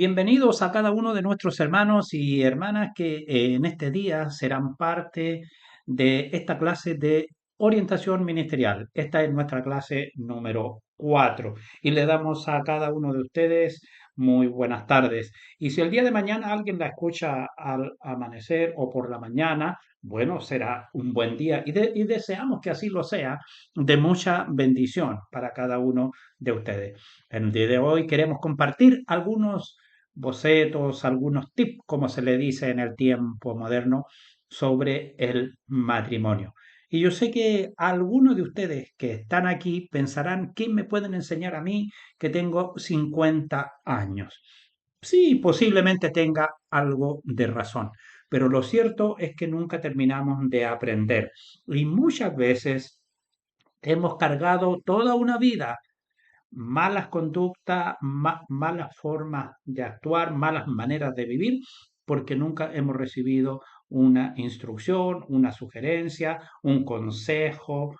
Bienvenidos a cada uno de nuestros hermanos y hermanas que en este día serán parte de esta clase de orientación ministerial. Esta es nuestra clase número 4 y le damos a cada uno de ustedes muy buenas tardes. Y si el día de mañana alguien la escucha al amanecer o por la mañana, bueno, será un buen día y deseamos que así lo sea, de mucha bendición para cada uno de ustedes. En el día de hoy queremos compartir algunos bocetos, algunos tips, como se le dice en el tiempo moderno, sobre el matrimonio. Y yo sé que algunos de ustedes que están aquí pensarán, ¿qué me pueden enseñar a mí que tengo 50 años? Sí, posiblemente tenga algo de razón, pero lo cierto es que nunca terminamos de aprender y muchas veces hemos cargado toda una vida malas conductas, malas formas de actuar, malas maneras de vivir, porque nunca hemos recibido una instrucción, una sugerencia, un consejo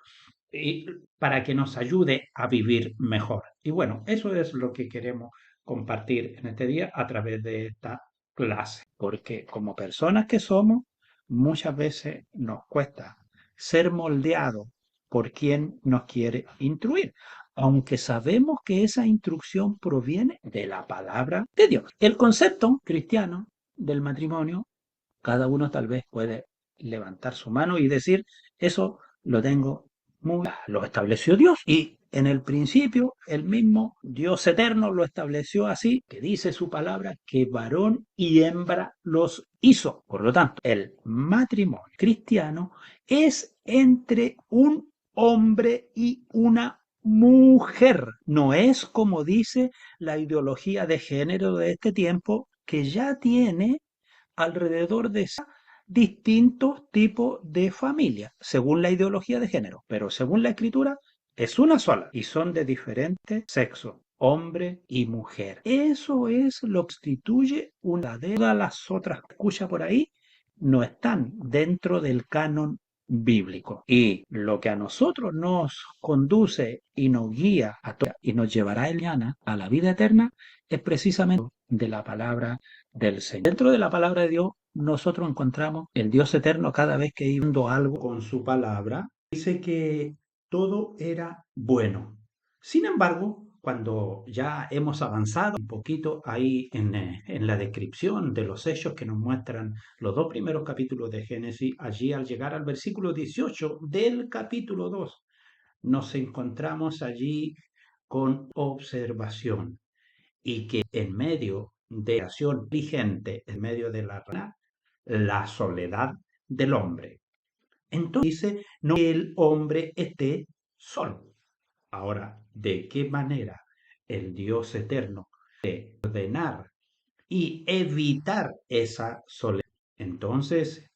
y- para que nos ayude a vivir mejor. Y bueno, eso es lo que queremos compartir en este día a través de esta clase, porque como personas que somos, muchas veces nos cuesta ser moldeados por quien nos quiere instruir, aunque sabemos que esa instrucción proviene de la palabra de Dios. El concepto cristiano del matrimonio, cada uno tal vez puede levantar su mano y decir, eso lo tengo muy, lo estableció Dios. Y en el principio, el mismo Dios eterno lo estableció así, que dice su palabra, que varón y hembra los hizo. Por lo tanto, el matrimonio cristiano es entre un hombre y una mujer. No es como dice la ideología de género de este tiempo, que ya tiene alrededor de distintos tipos de familia, según la ideología de género, pero según la escritura es una sola y son de diferentes sexos, hombre y mujer. Eso es lo que constituye una de todas las otras que escucha por ahí, no están dentro del canon bíblico. Y lo que a nosotros nos conduce y nos guía y nos llevará mañana a la vida eterna es precisamente de la palabra del Señor. Dentro de la palabra de Dios, nosotros encontramos el Dios eterno cada vez que iba haciendo algo con su palabra, dice que todo era bueno. Sin embargo, cuando ya hemos avanzado un poquito ahí en la descripción de los hechos que nos muestran los dos primeros capítulos de Génesis, allí al llegar al versículo 18 del capítulo 2, nos encontramos allí con observación y que en medio de la acción vigente, en medio de la soledad del hombre. Entonces dice, no que el hombre esté solo. Ahora, ¿de qué manera el Dios eterno puede ordenar y evitar esa soledad? Entonces,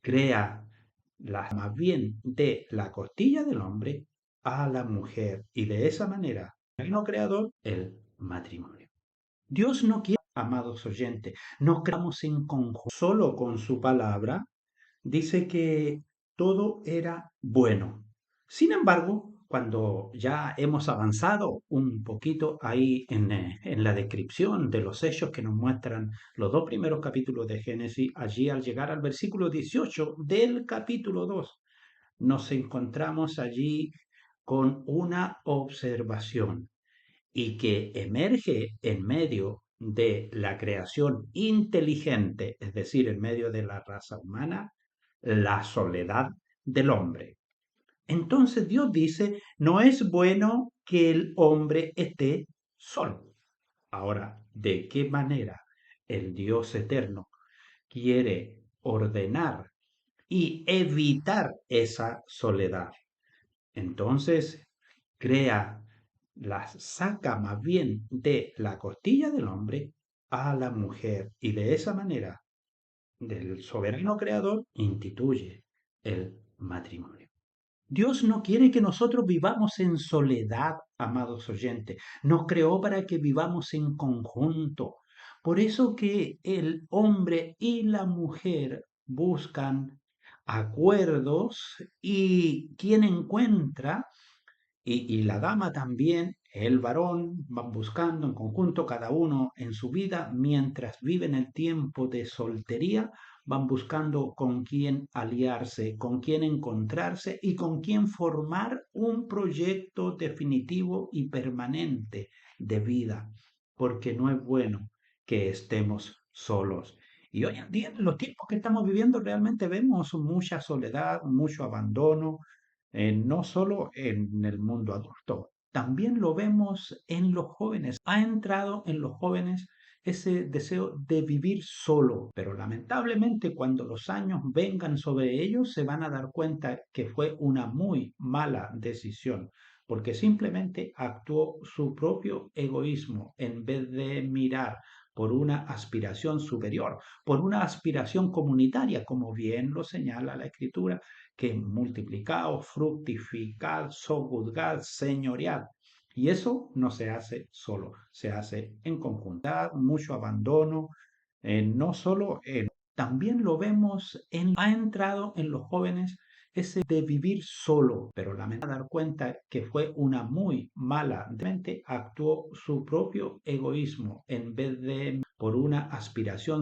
crea más bien de la costilla del hombre a la mujer y de esa manera, el reino creador, el matrimonio. Dios no quiere, amados oyentes, nos creamos en conjunto solo con su palabra. Dice que todo era bueno. Sin embargo, cuando ya hemos avanzado un poquito ahí en la descripción de los hechos que nos muestran los dos primeros capítulos de Génesis, allí al llegar al versículo 18 del capítulo 2, nos encontramos allí con una observación y que emerge en medio de la creación inteligente, es decir, en medio de la raza humana, la soledad del hombre. Entonces Dios dice, no es bueno que el hombre esté solo. Ahora, ¿de qué manera el Dios eterno quiere ordenar y evitar esa soledad? Entonces, crea, saca más bien de la costilla del hombre a la mujer y de esa manera del soberano creador instituye el matrimonio. Dios no quiere que nosotros vivamos en soledad, amados oyentes. Nos creó para que vivamos en conjunto. Por eso que el hombre y la mujer buscan acuerdos y quien encuentra y la dama también El varón van buscando en conjunto, cada uno en su vida, mientras viven el tiempo de soltería, van buscando con quién aliarse, con quién encontrarse y con quién formar un proyecto definitivo y permanente de vida, porque no es bueno que estemos solos. Y hoy en día, en los tiempos que estamos viviendo, realmente vemos mucha soledad, mucho abandono, no solo en el mundo adulto, también lo vemos en los jóvenes. Ha entrado en los jóvenes ese deseo de vivir solo, pero lamentablemente cuando los años vengan sobre ellos se van a dar cuenta que fue una muy mala decisión, porque simplemente actuó su propio egoísmo en vez de mirar por una aspiración superior, por una aspiración comunitaria, como bien lo señala la Escritura, que multiplicaos, fructificad, sojuzgad, señoread. Y eso no se hace solo, se hace en conjunto. Mucho abandono, no solo en, también lo vemos ha entrado en los jóvenes ese de vivir solo, pero lamentablemente dar cuenta que fue una muy mala, mente actuó su propio egoísmo en vez de por una aspiración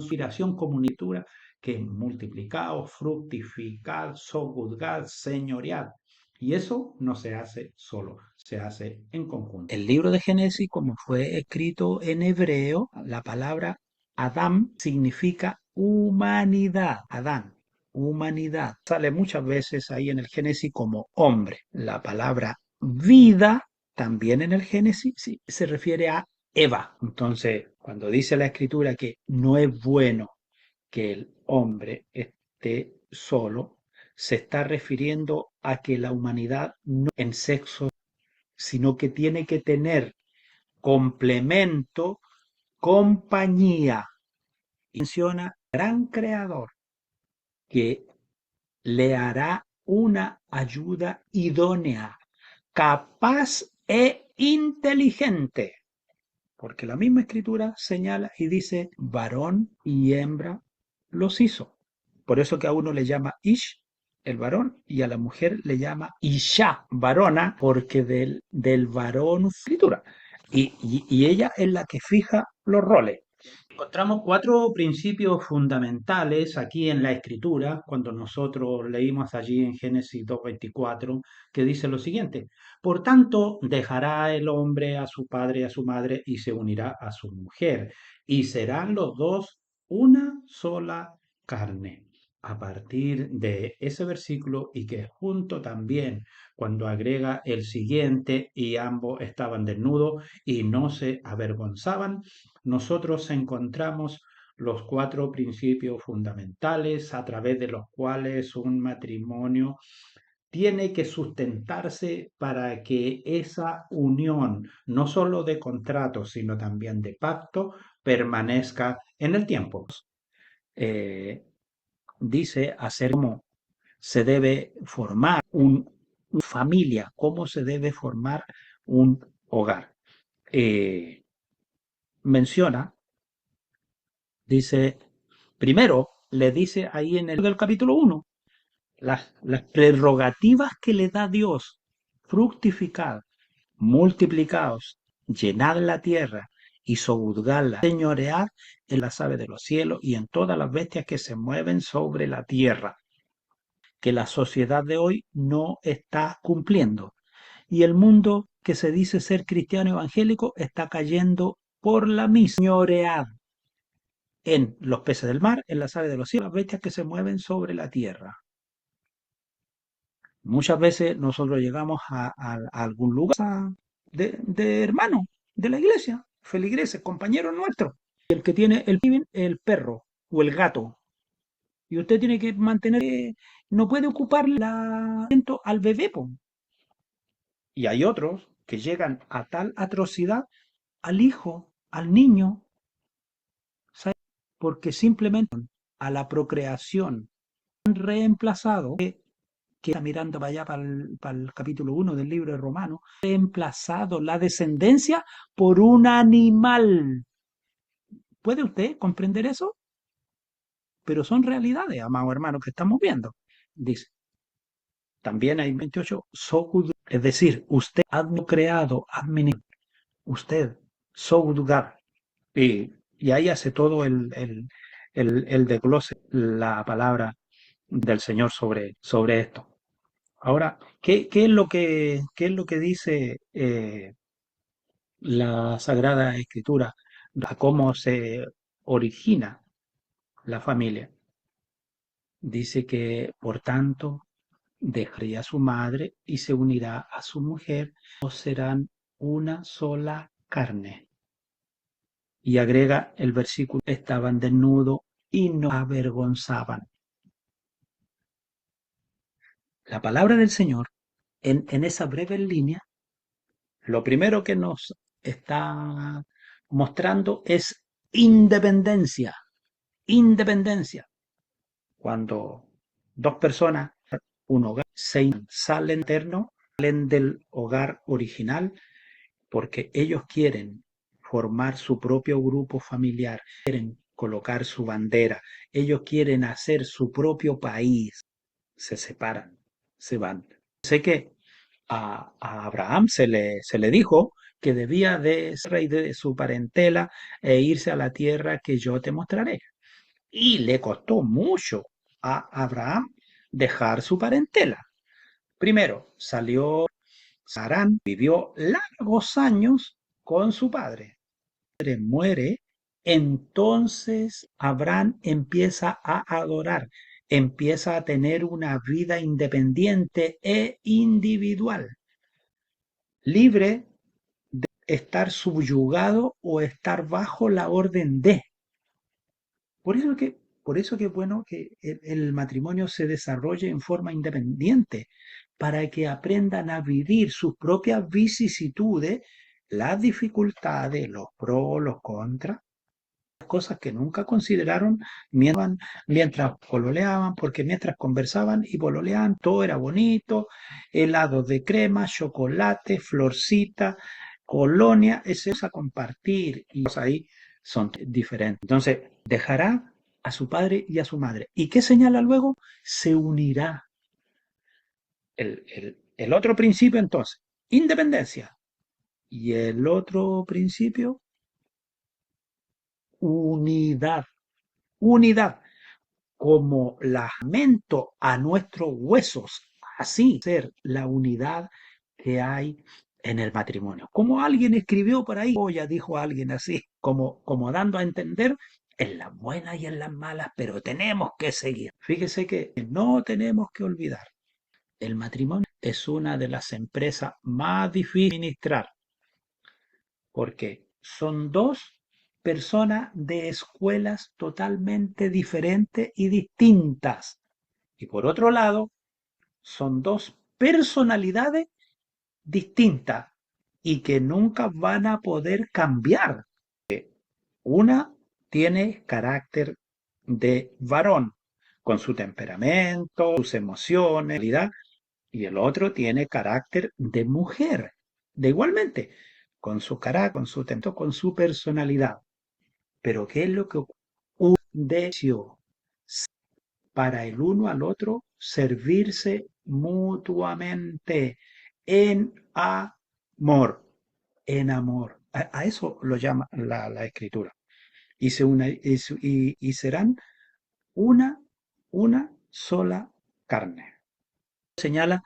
comunitura que multiplicaos, fructificad, sojuzgad, señoread. Y eso no se hace solo, se hace en conjunto. El libro de Génesis, como fue escrito en hebreo, la palabra Adam significa humanidad. Adán, humanidad. Sale muchas veces ahí en el Génesis como hombre. La palabra vida también en el Génesis sí, se refiere a Eva. Entonces, cuando dice la escritura que no es bueno que el hombre esté solo, se está refiriendo a que la humanidad no en sexo, sino que tiene que tener complemento, compañía. Y menciona gran creador que le hará una ayuda idónea, capaz e inteligente. Porque la misma escritura señala y dice, varón y hembra los hizo. Por eso que a uno le llama Ish, el varón, y a la mujer le llama Isha, varona, porque del varón escritura. Y ella es la que fija los roles. Encontramos cuatro principios fundamentales aquí en la escritura, cuando nosotros leímos allí en Génesis 2:24, que dice lo siguiente: Por tanto, dejará el hombre a su padre y a su madre y se unirá a su mujer, y serán los dos una sola carne. A partir de ese versículo y que junto también cuando agrega el siguiente y ambos estaban desnudos y no se avergonzaban, nosotros encontramos los cuatro principios fundamentales a través de los cuales un matrimonio tiene que sustentarse para que esa unión, no solo de contrato, sino también de pacto, permanezca en el tiempo. Eh, dice hacer cómo se debe formar una familia, cómo se debe formar un hogar. Menciona Dice, primero, le dice ahí en el del capítulo 1, las prerrogativas que le da Dios: fructificad, multiplicaos, llenad la tierra y sojuzgadla, señoread en las aves de los cielos y en todas las bestias que se mueven sobre la tierra, que la sociedad de hoy no está cumpliendo. Y el mundo que se dice ser cristiano evangélico está cayendo por la misma. Señoread en los peces del mar, en las aves de los cielos, las bestias que se mueven sobre la tierra. Muchas veces nosotros llegamos a algún lugar de hermano de la iglesia, feligreses, compañeros nuestros. El que tiene el perro o el gato. Y usted tiene que mantener, no puede ocuparle al bebé. Po. Y hay otros que llegan a tal atrocidad al hijo, al niño, ¿sabe? Porque simplemente a la procreación han reemplazado, que está mirando para allá para el capítulo 1 del libro de Romanos, reemplazado la descendencia por un animal. ¿Puede usted comprender eso? Pero son realidades, amados hermanos, que estamos viendo. Dice, también hay 28, es decir, usted ha creado, administrado usted, Soudgar. Y ahí hace todo el desglose, la palabra del Señor sobre esto. Ahora, qué es lo que dice la Sagrada Escritura? A cómo se origina la familia. Dice que, por tanto, dejaría a su madre y se unirá a su mujer, o serán una sola carne. Y agrega el versículo, estaban desnudos y no avergonzaban. La palabra del Señor, en esa breve línea, lo primero que nos está mostrando es independencia. Independencia. Cuando dos personas, un hogar, salen eterno, salen del hogar original porque ellos quieren formar su propio grupo familiar, quieren colocar su bandera, ellos quieren hacer su propio país, se separan, se van. Sé que a Abraham se le dijo que debía de ser rey de su parentela e irse a la tierra que yo te mostraré. Y le costó mucho a Abraham dejar su parentela. Primero salió Sarán, vivió largos años con su padre. Muere, entonces Abraham empieza a adorar, empieza a tener una vida independiente e individual, libre de estar subyugado o estar bajo la orden de. Por eso que es bueno que el matrimonio se desarrolle en forma independiente, para que aprendan a vivir sus propias vicisitudes, las dificultades, los pros, los contras, cosas que nunca consideraron mientras pololeaban, porque mientras conversaban y pololeaban, todo era bonito, helados de crema, chocolate, florcita, colonia, eso es a compartir y ahí son diferentes. Entonces, dejará a su padre y a su madre. ¿Y qué señala luego? Se unirá. El otro principio entonces, independencia. Y el otro principio, unidad. Unidad. Como lamento a nuestros huesos, así ser la unidad que hay en el matrimonio. Como alguien escribió por ahí, o ya dijo alguien así, como dando a entender en las buenas y en las malas, pero tenemos que seguir. Fíjese que no tenemos que olvidar, el matrimonio es una de las empresas más difíciles de administrar, porque son dos personas de escuelas totalmente diferentes y distintas. Y por otro lado, son dos personalidades distintas y que nunca van a poder cambiar. Una tiene carácter de varón, con su temperamento, sus emociones, y el otro tiene carácter de mujer, de igualmente, con su carácter, con su temperamento, con su personalidad. Pero ¿qué es lo que un deseo para el uno al otro servirse mutuamente en amor, en amor? A eso lo llama la escritura. Y serán una, una sola carne. Señala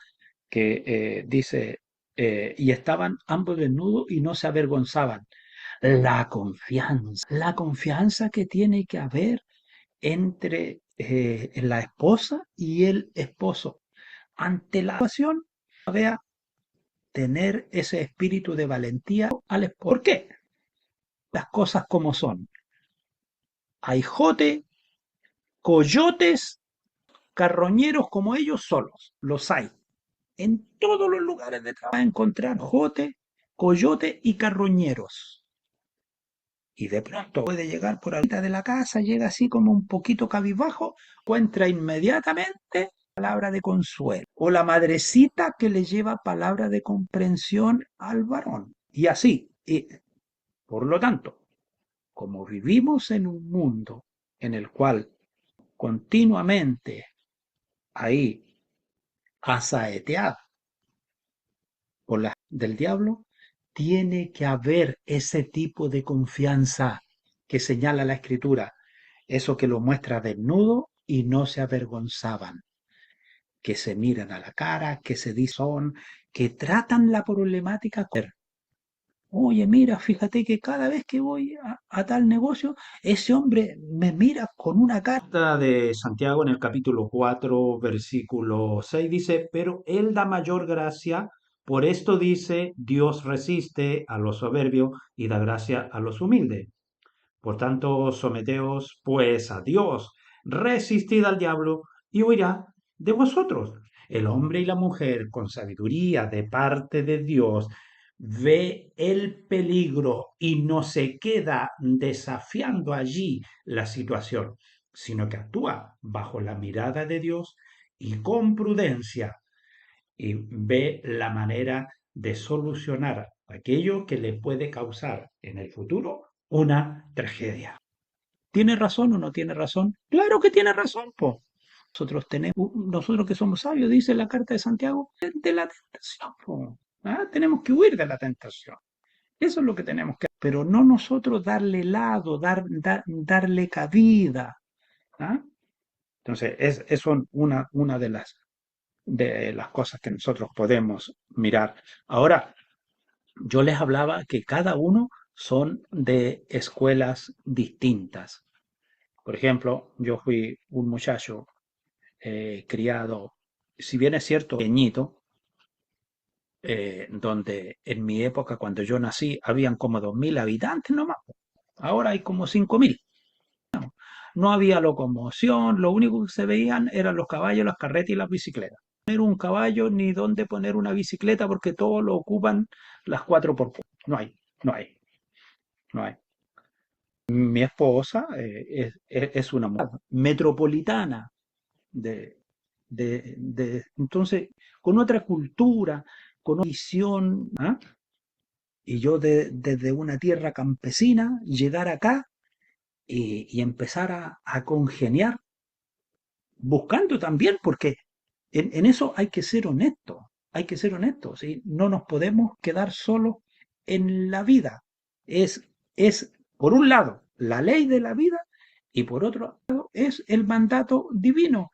que dice, y estaban ambos desnudos y no se avergonzaban. La confianza que tiene que haber entre la esposa y el esposo ante la situación, vea, tener ese espíritu de valentía al esposo. ¿Por qué? Las cosas como son. Hay jote, coyotes, carroñeros como ellos solos, los hay. En todos los lugares de trabajo encontrar jote, coyote y carroñeros. Y de pronto puede llegar por ahorita de la casa, llega así como un poquito cabizbajo, encuentra inmediatamente palabra de consuelo. O la madrecita que le lleva palabra de comprensión al varón. Y así. Y, por lo tanto, como vivimos en un mundo en el cual continuamente ahí asaeteado por la del diablo, tiene que haber ese tipo de confianza que señala la Escritura, eso que lo muestra desnudo y no se avergonzaban, que se miran a la cara, que se dicen, que tratan la problemática. Oye, mira, fíjate que cada vez que voy a tal negocio, ese hombre me mira con una carta de Santiago en el capítulo 4, versículo 6 dice, pero él da mayor gracia, por esto dice, Dios resiste a los soberbios y da gracia a los humildes. Por tanto, someteos pues a Dios, resistid al diablo y huirá de vosotros. El hombre y la mujer con sabiduría de parte de Dios ve el peligro y no se queda desafiando allí la situación, sino que actúa bajo la mirada de Dios y con prudencia y ve la manera de solucionar aquello que le puede causar en el futuro una tragedia. ¿Tiene razón o no tiene razón? Claro que tiene razón, po. Nosotros que somos sabios, dice la carta de Santiago, de la tentación, po. ¿Ah? Tenemos que huir de la tentación. Eso es lo que tenemos que hacer, pero no nosotros darle lado, darle cabida. ¿Ah? Entonces, es una de las cosas que nosotros podemos mirar. Ahora, yo les hablaba que cada uno son de escuelas distintas. Por ejemplo, yo fui un muchacho criado, si bien es cierto, pequeñito, donde en mi época, cuando yo nací, habían como 2.000 habitantes nomás. Ahora hay como 5.000. No había locomoción, lo único que se veían eran los caballos, las carretas y las bicicletas. No poner un caballo ni dónde poner una bicicleta porque todo lo ocupan las 4x4. No hay, no hay, no hay. Mi esposa es una mujer metropolitana, de, entonces, con otra cultura, con otra visión, ¿ah? Y yo desde una tierra campesina, llegar acá y empezar a congeniar, buscando también, porque en eso hay que ser honesto, ¿sí? No nos podemos quedar solos en la vida. Es, por un lado, la ley de la vida y por otro lado, es el mandato divino.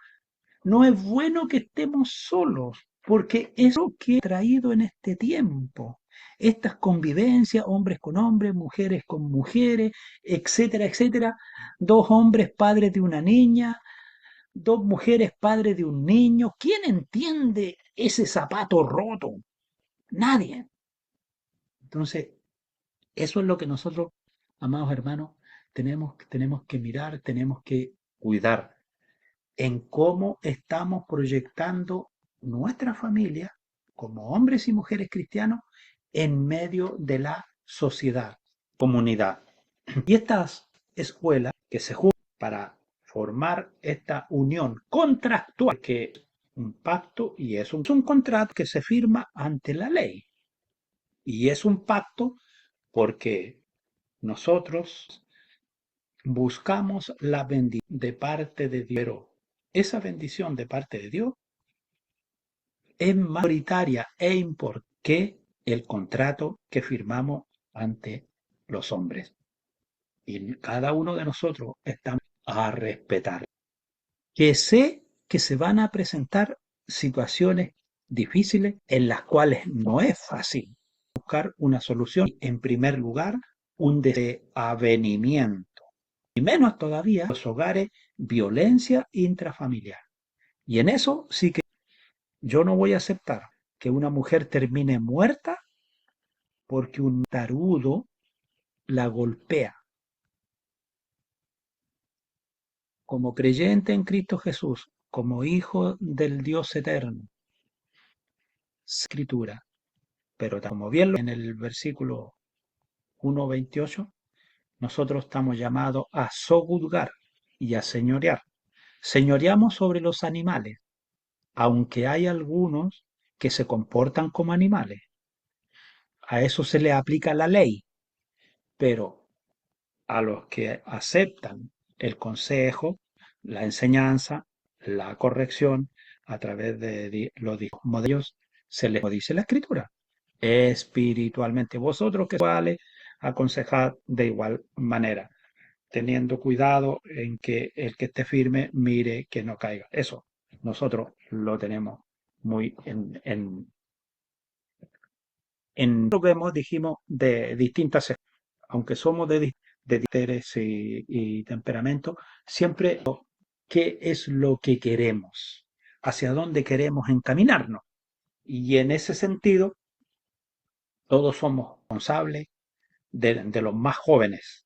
No es bueno que estemos solos, porque es lo que he traído en este tiempo. Estas convivencias, hombres con hombres, mujeres con mujeres, etcétera, etcétera. Dos hombres padres de una niña, dos mujeres padres de un niño. ¿Quién entiende ese zapato roto? Nadie. Entonces, eso es lo que nosotros, amados hermanos, tenemos que mirar, tenemos que cuidar en cómo estamos proyectando nuestra familia como hombres y mujeres cristianos en medio de la sociedad, comunidad. Y estas escuelas que se juntan para formar esta unión contractual, que es un pacto y es un contrato que se firma ante la ley. Y es un pacto porque nosotros buscamos la bendición de parte de Dios. Pero esa bendición de parte de Dios es mayoritaria e importante que el contrato que firmamos ante los hombres. Y cada uno de nosotros estamos a respetar. Que sé que se van a presentar situaciones difíciles en las cuales no es fácil buscar una solución. En primer lugar, un desavenimiento. Y menos todavía los hogares, violencia intrafamiliar. Y en eso sí que yo no voy a aceptar que una mujer termine muerta porque un tarudo la golpea. Como creyente en Cristo Jesús, como hijo del Dios eterno, escritura, pero como bien en el versículo 1:28, nosotros estamos llamados a sojuzgar y a señorear. Señoreamos sobre los animales, aunque hay algunos que se comportan como animales. A eso se le aplica la ley, pero a los que aceptan el consejo, la enseñanza, la corrección a través de los modelos, se les dice la escritura. espiritualmente. Vosotros que vale, aconsejad de igual manera, teniendo cuidado en que el que esté firme mire que no caiga. Eso nosotros lo tenemos muy lo vemos, dijimos, de distintas, aunque somos de interés y temperamento, siempre qué es lo que queremos, hacia dónde queremos encaminarnos. Y en ese sentido, todos somos responsables de los más jóvenes.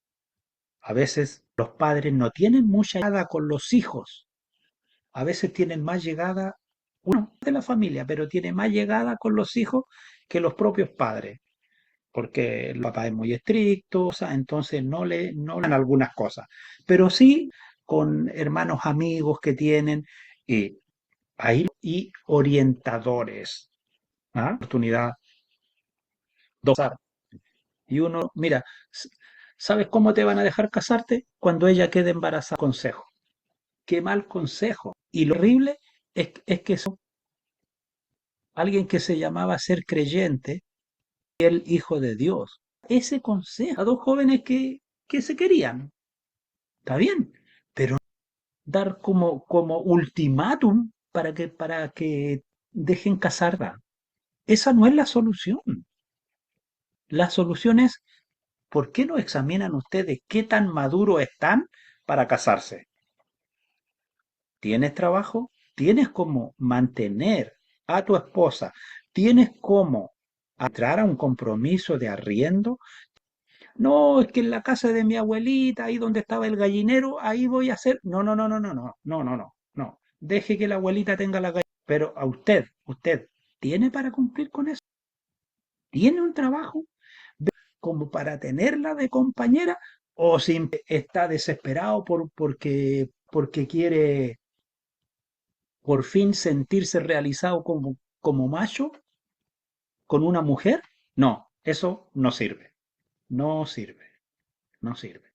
A veces los padres no tienen mucha llegada con los hijos. A veces tienen más llegada, uno de la familia, pero tiene más llegada con los hijos que los propios padres, porque el papá es muy estricto, o sea, entonces no le dan algunas cosas. Pero sí con hermanos amigos que tienen y ahí y orientadores. ¿Ah? Oportunidad dos. Y uno, mira, ¿sabes cómo te van a dejar casarte? Cuando ella quede embarazada. Consejo. Qué mal consejo. Y lo horrible es que alguien que se llamaba ser creyente, el hijo de Dios. Ese consejo a dos jóvenes que se querían. Está bien, pero dar como ultimátum para que dejen casarla. Esa no es la solución. La solución es, ¿por qué no examinan ustedes qué tan maduros están para casarse? ¿Tienes trabajo? ¿Tienes cómo mantener a tu esposa? ¿Tienes cómo entrar a un compromiso de arriendo? No, es que en la casa de mi abuelita, ahí donde estaba el gallinero, ahí voy a hacer. No, no, no, no, no, no, no, no, no, no. Deje que la abuelita tenga la gallina. Pero a usted, ¿tiene para cumplir con eso? ¿Tiene un trabajo como para tenerla de compañera? ¿O si está desesperado porque quiere por fin sentirse realizado como macho con una mujer? No, eso no sirve, no sirve, no sirve.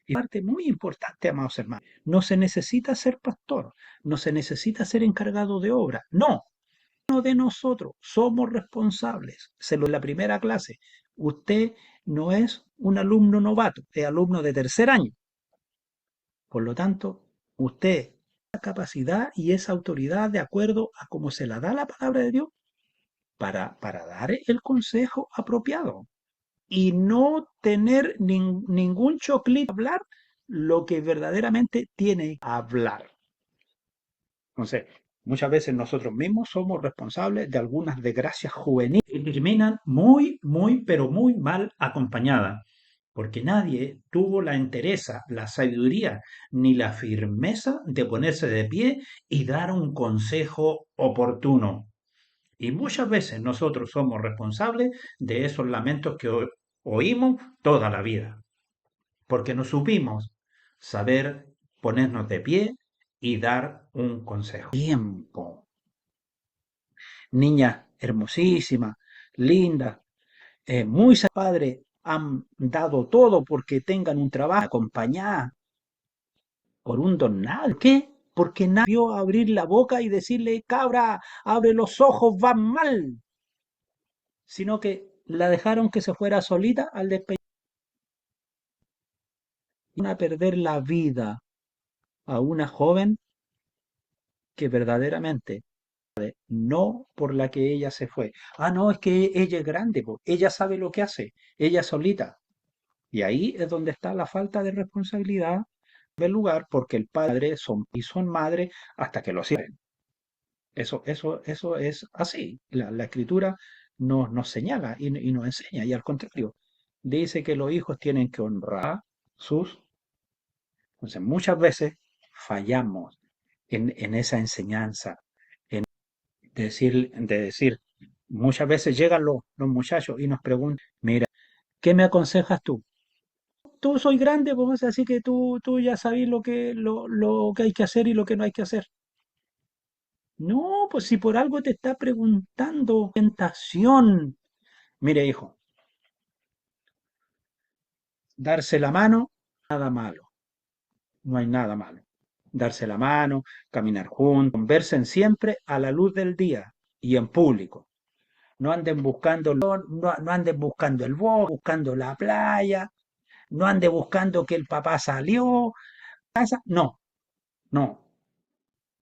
Y parte muy importante, amados hermanos, no se necesita ser pastor, no se necesita ser encargado de obra, no, no de nosotros, somos responsables. Se lo en la primera clase. Usted no es un alumno novato, es alumno de tercer año. Por lo tanto, usted esa capacidad y esa autoridad de acuerdo a cómo se la da la palabra de Dios para dar el consejo apropiado y no tener ningún choclito a hablar lo que verdaderamente tiene que hablar. Entonces, muchas veces nosotros mismos somos responsables de algunas desgracias juveniles que terminan muy, muy, pero muy mal acompañadas, porque nadie tuvo la entereza, la sabiduría ni la firmeza de ponerse de pie y dar un consejo oportuno. Y muchas veces nosotros somos responsables de esos lamentos que oímos toda la vida, porque no supimos saber ponernos de pie y dar un consejo. Tiempo. Niña hermosísima, linda, muy padre, han dado todo porque tengan un trabajo acompañada por un don nadie. ¿Qué? Porque nadie vio abrir la boca y decirle, cabra, abre los ojos, van mal. Sino que la dejaron que se fuera solita al despedir a perder la vida a una joven que verdaderamente no por la que ella se fue. Ah, no, es que ella es grande, po. Ella sabe lo que hace, ella solita. Y ahí es donde está la falta de responsabilidad del lugar, porque el padre son y son madre hasta que lo cierren. Eso es así. La escritura nos señala y nos enseña, y al contrario, dice que los hijos tienen que honrar a sus. Entonces, muchas veces fallamos en esa enseñanza, en decir, muchas veces llegan los muchachos y nos preguntan, mira, ¿qué me aconsejas tú? Tú soy grande, pues así que tú ya sabes lo que hay que hacer y lo que no hay que hacer. No, pues si por algo te está preguntando, tentación. Mire, hijo, darse la mano, nada malo, no hay nada malo. Darse la mano, caminar juntos, conversen siempre a la luz del día y en público. no anden buscando, no anden buscando el bosque, buscando la playa, no ande buscando que el papá salió, no, no.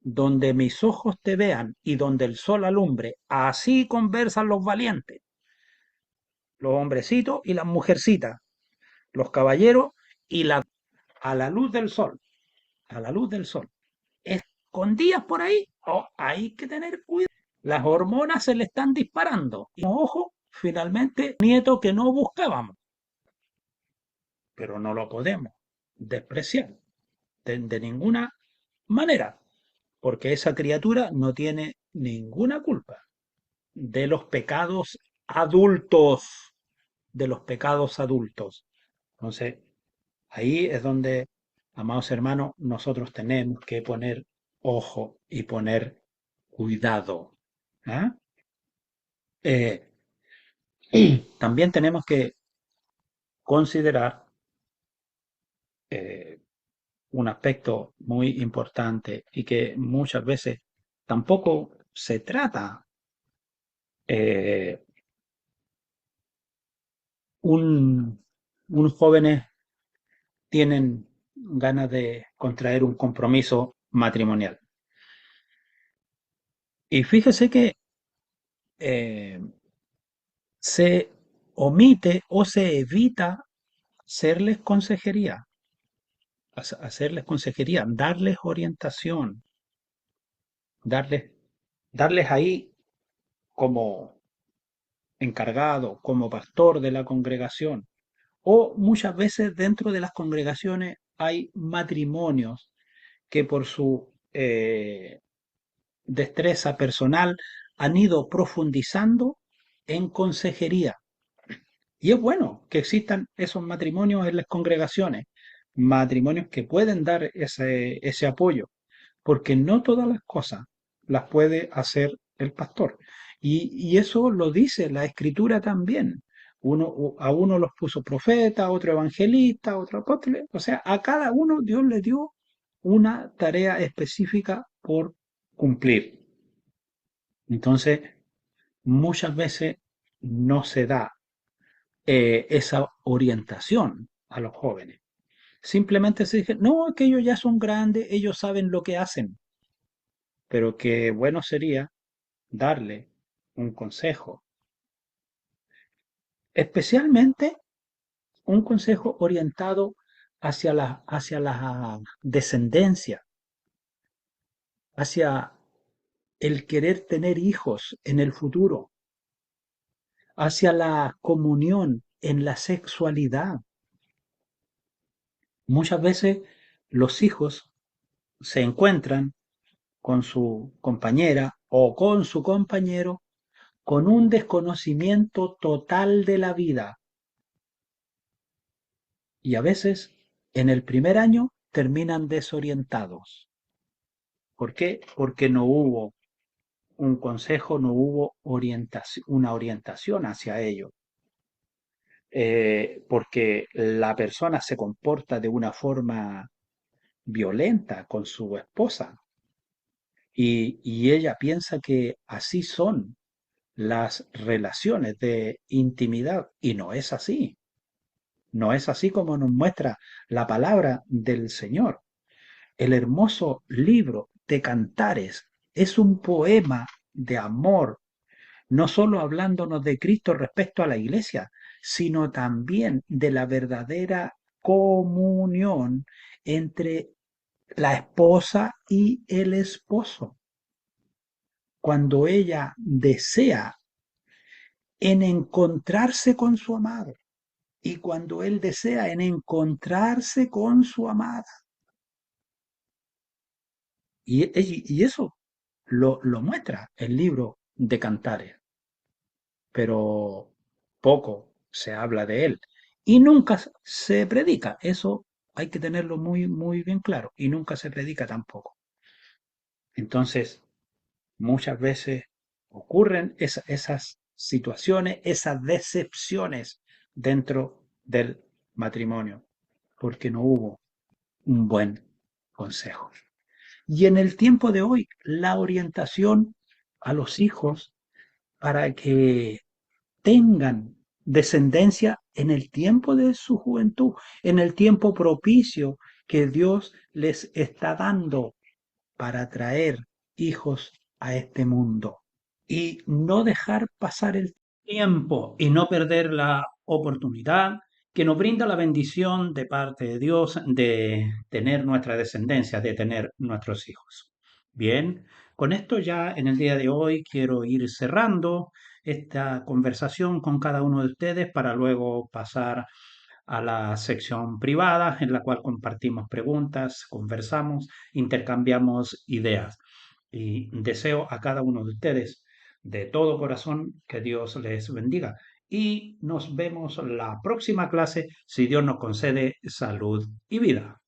Donde mis ojos te vean y donde el sol alumbre, así conversan los valientes, los hombrecitos y las mujercitas, los caballeros y a la luz del sol, a la luz del sol. Escondidas por ahí, oh, hay que tener cuidado. Las hormonas se le están disparando. Y ojo, finalmente, nieto que no buscábamos, pero no lo podemos despreciar de ninguna manera, porque esa criatura no tiene ninguna culpa de los pecados adultos, de los pecados adultos. Entonces, ahí es donde, amados hermanos, nosotros tenemos que poner ojo y poner cuidado. ¿Ah? Eh, también tenemos que considerar eh, un aspecto muy importante y que muchas veces tampoco se trata. eh, un, unos jóvenes tienen ganas de contraer un compromiso matrimonial. Y fíjese que eh, se omite o se evita hacerles consejería, hacerles consejería, darles orientación, darles, darles ahí como encargado, como pastor de la congregación. O muchas veces dentro de las congregaciones hay matrimonios que por su destreza personal han ido profundizando en consejería. Y es bueno que existan esos matrimonios en las congregaciones, matrimonios que pueden dar ese apoyo, porque no todas las cosas las puede hacer el pastor. Y eso lo dice la escritura también. A uno los puso profeta, a otro evangelista, a otro apóstol. O sea, a cada uno Dios le dio una tarea específica por cumplir. Entonces, muchas veces no se da esa orientación a los jóvenes. Simplemente se dice, no, que ellos ya son grandes, ellos saben lo que hacen, pero que bueno sería darle un consejo, especialmente un consejo orientado hacia la descendencia, hacia el querer tener hijos en el futuro, hacia la comunión en la sexualidad. Muchas veces los hijos se encuentran con su compañera o con su compañero con un desconocimiento total de la vida y a veces en el primer año terminan desorientados. ¿Por qué? Porque no hubo un consejo, no hubo una orientación hacia ello. Porque la persona se comporta de una forma violenta con su esposa y ella piensa que así son las relaciones de intimidad y no es así. No es así como nos muestra la palabra del Señor. El hermoso libro de Cantares es un poema de amor, no solo hablándonos de Cristo respecto a la iglesia, sino también de la verdadera comunión entre la esposa y el esposo. Cuando ella desea en encontrarse con su amado y cuando él desea en encontrarse con su amada. Y eso lo muestra el libro de Cantares, pero poco se habla de él y nunca se predica. Eso hay que tenerlo muy, muy bien claro y nunca se predica tampoco. Entonces, muchas veces ocurren esas situaciones, esas decepciones dentro del matrimonio, porque no hubo un buen consejo. Y en el tiempo de hoy, la orientación a los hijos para que tengan descendencia en el tiempo de su juventud, en el tiempo propicio que Dios les está dando para traer hijos a este mundo y no dejar pasar el tiempo y no perder la oportunidad que nos brinda la bendición de parte de Dios de tener nuestra descendencia, de tener nuestros hijos. Bien, con esto ya en el día de hoy quiero ir cerrando esta conversación con cada uno de ustedes para luego pasar a la sección privada en la cual compartimos preguntas, conversamos, intercambiamos ideas. Y deseo a cada uno de ustedes de todo corazón que Dios les bendiga. Y nos vemos la próxima clase si Dios nos concede salud y vida.